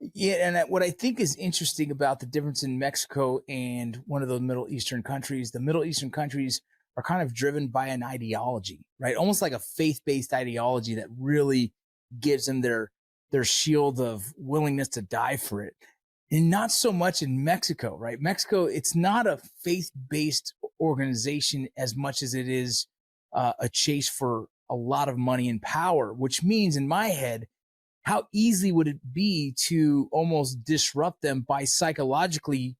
Yeah, and what I think is interesting about the difference in Mexico and one of those Middle Eastern countries, the Middle Eastern countries are kind of driven by an ideology, right? Almost like a faith-based ideology that really gives them their shield of willingness to die for it. And not so much in Mexico, right? Mexico, it's not a faith-based organization as much as it is a chase for a lot of money and power, which means in my head, how easy would it be to almost disrupt them by psychologically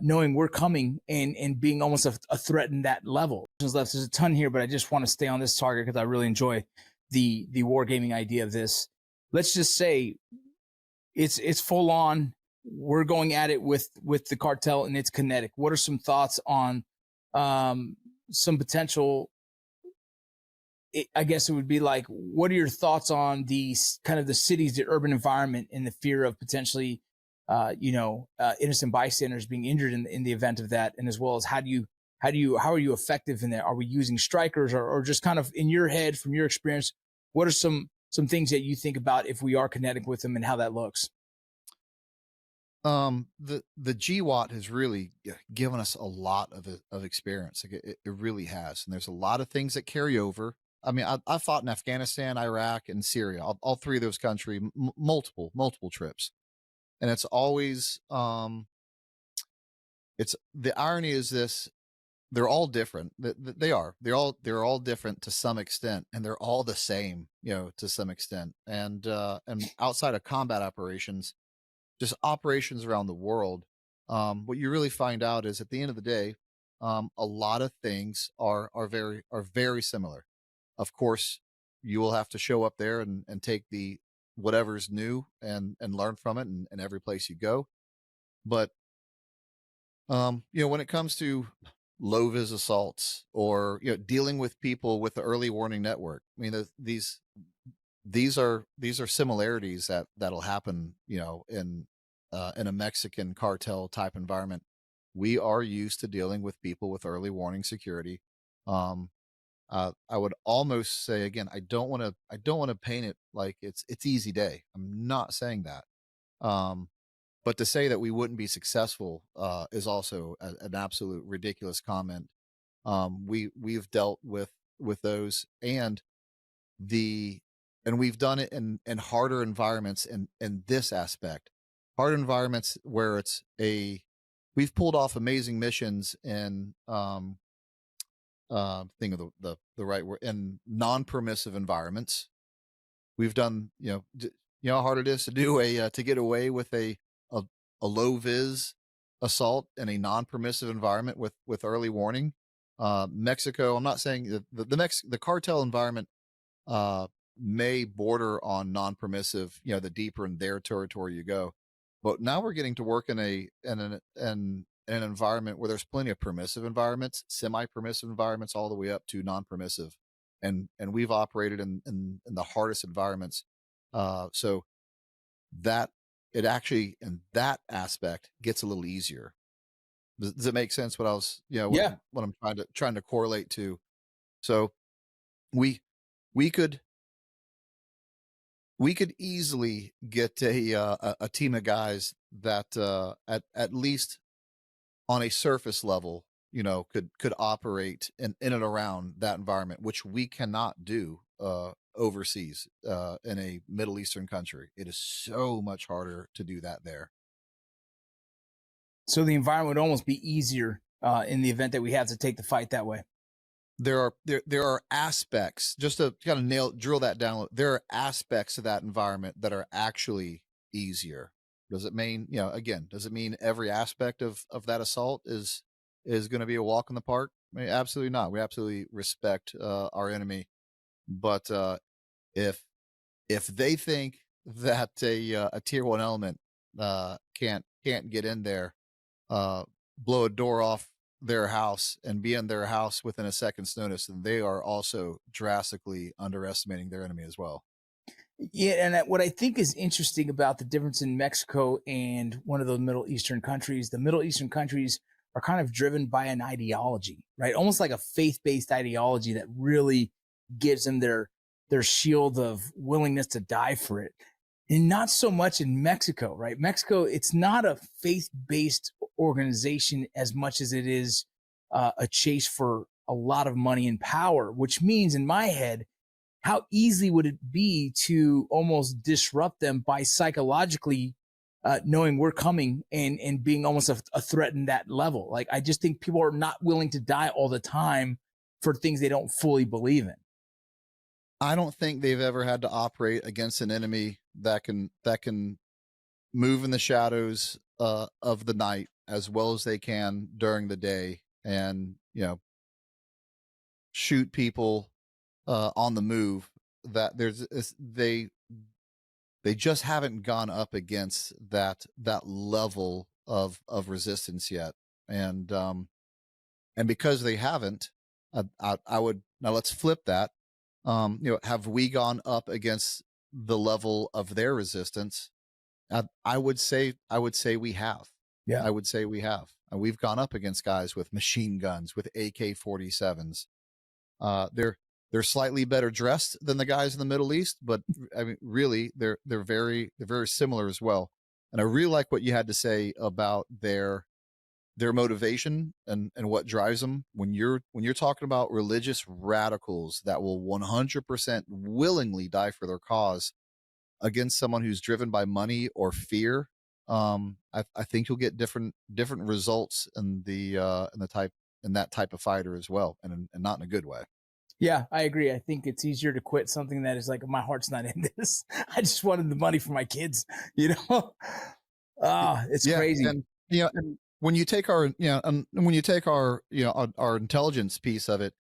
knowing we're coming and being almost a threat in that level? There's a ton here, but I just want to stay on this target because I really enjoy the wargaming idea of this. Let's just say it's full on. We're going at it with the cartel and it's kinetic. What are some thoughts on some potential? I guess it would be like, what are your thoughts on the kind of the cities, the urban environment, and the fear of potentially, innocent bystanders being injured in the event of that, and as well as how are you effective in that? Are we using strikers or just kind of in your head from your experience? What are some things that you think about if we are kinetic with them and how that looks? The GWAT has really given us a lot of experience. Like it really has, and there's a lot of things that carry over. I mean, I fought in Afghanistan, Iraq, and Syria, all three of those countries, multiple trips, and it's always it's the irony is this: they're all different. They are. They're all different to some extent, and they're all the same, to some extent. And outside of combat operations, just operations around the world, what you really find out is at the end of the day, a lot of things are very similar. Of course, you will have to show up there and take the whatever's new and learn from it in every place you go. But when it comes to low vis assaults or dealing with people with the early warning network, I mean these are similarities that'll happen, in a Mexican cartel type environment. We are used to dealing with people with early warning security. Um, I would almost say again, I don't want to paint it like it's easy day. I'm not saying that. Um, but to say that we wouldn't be successful is also an absolute ridiculous comment. We've dealt with those the and we've done it in harder environments in this aspect. Hard environments where we've pulled off amazing missions in think of the right word, in non-permissive environments. We've done, how hard it is to do to get away with a, a low vis assault in a non-permissive environment with early warning. Mexico, I'm not saying the cartel environment uh, may border on non-permissive, the deeper in their territory you go. But now we're getting to work in an environment where there's plenty of permissive environments, semi-permissive environments, all the way up to non-permissive, and we've operated in the hardest environments. So that it actually in that aspect gets a little easier. Does it make sense? What I was, Yeah. what I'm trying to correlate to. So we we could we could easily get a team of guys that at least on a surface level, could operate in and around that environment, which we cannot do overseas in a Middle Eastern country. It is so much harder to do that there. So the environment would almost be easier in the event that we have to take the fight that way. There are aspects, just to kind of drill that down. There are aspects of that environment that are actually easier. Does it mean, again, does it mean every aspect of that assault is going to be a walk in the park? I mean, absolutely not. We absolutely respect our enemy, but if if they think that a tier one element can't get in there, uh, blow a door off their house and be in their house within a second's notice, then they are also drastically underestimating their enemy as well. Yeah, and what I think is interesting about the difference in Mexico and one of those Middle Eastern countries, the Middle Eastern countries are kind of driven by an ideology, right? Almost like a faith-based ideology that really gives them their shield of willingness to die for it. And not so much in Mexico, right? Mexico, it's not a faith-based organization as much as it is a chase for a lot of money and power, which means in my head, how easy would it be to almost disrupt them by psychologically knowing we're coming and being almost a threat in that level? Like, I just think people are not willing to die all the time for things they don't fully believe in. I don't think they've ever had to operate against an enemy that can move in the shadows of the night as well as they can during the day, and shoot people on the move. That they just haven't gone up against that level of resistance yet, and because they haven't, I would now let's flip that. Have we gone up against the level of their resistance? I would say we have. Yeah, I would say we have. And we've gone up against guys with machine guns, with AK-47s. They're slightly better dressed than the guys in the Middle East, but I mean, really, they're very similar as well. And I really like what you had to say about their motivation and what drives them. When you're talking about religious radicals that will 100% willingly die for their cause against someone who's driven by money or fear, I think you'll get different results in that type of fighter as well, and not in a good way. Yeah, I agree. I think it's easier to quit something that is like, my heart's not in this. I just wanted the money for my kids, it's crazy. And and when you take our our intelligence piece of it,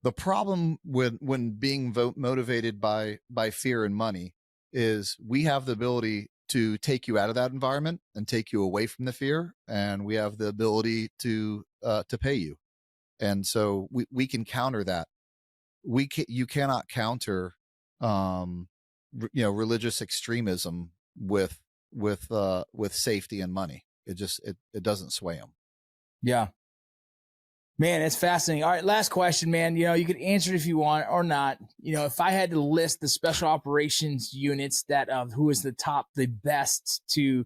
the problem when being motivated by fear and money is we have the ability to take you out of that environment and take you away from the fear, and we have the ability to pay you, and so we can counter that. You cannot counter religious extremism with safety and money. It doesn't sway them. Yeah. Man, it's fascinating. All right, last question, man. You can answer it if you want or not. If I had to list the special operations units that of who is the best to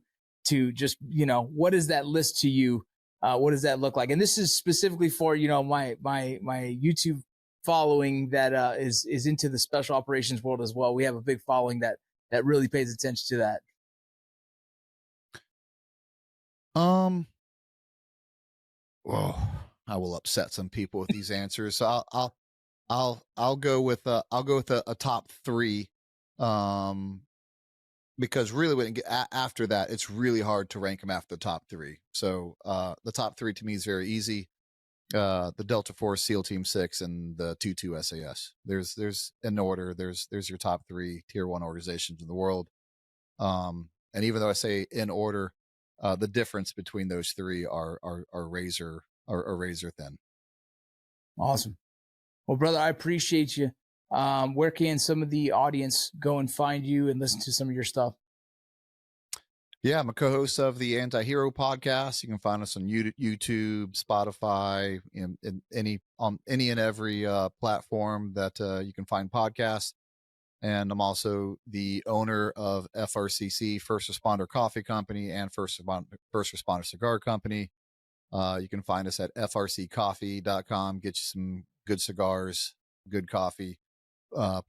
just, what does that list to you? What does that look like? And this is specifically for, my YouTube following that is into the special operations world as well. We have a big following that really pays attention to that. Whoa, I will upset some people with these answers. So I'll go with a top three, because really after that, it's really hard to rank them after the top three. So the top three to me is very easy. The Delta Force, SEAL Team 6, and the 2-2 SAS. There's in order. There's your top three tier 1 organizations in the world. And even though I say in order, the difference between those three are razor thin. Awesome. Well, brother, I appreciate you. Where can some of the audience go and find you and listen to some of your stuff? Yeah, I'm a co-host of the Anti-Hero podcast. You can find us on YouTube, Spotify, on any and every platform that you can find podcasts. And I'm also the owner of FRCC, First Responder Coffee Company, and First Responder Cigar Company. You can find us at frccoffee.com. Get you some good cigars, good coffee.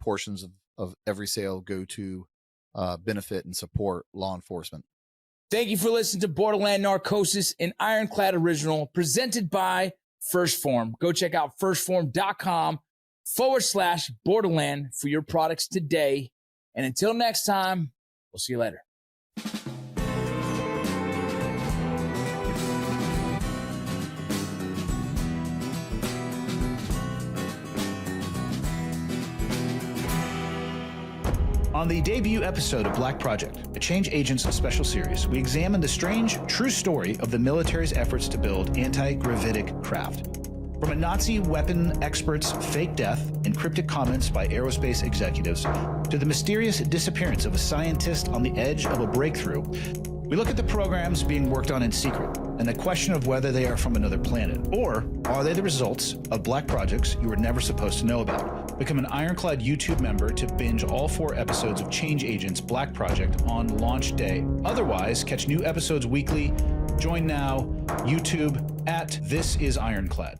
Portions of every sale go to benefit and support law enforcement. Thank you for listening to Borderland Narcosis, an Ironclad original presented by First Form. Go check out firstform.com/Borderland for your products today. And until next time, we'll see you later. On the debut episode of Black Project, a change agent's special series, we examine the strange, true story of the military's efforts to build anti-gravitic craft. From a Nazi weapon expert's fake death and cryptic comments by aerospace executives, to the mysterious disappearance of a scientist on the edge of a breakthrough, We look at the programs being worked on in secret and the question of whether they are from another planet, or are they the results of black projects you were never supposed to know about. Become an Ironclad YouTube member to binge all 4 episodes of Change Agents Black Project on launch day. Otherwise, catch new episodes weekly. Join now, YouTube @ThisIsIronclad.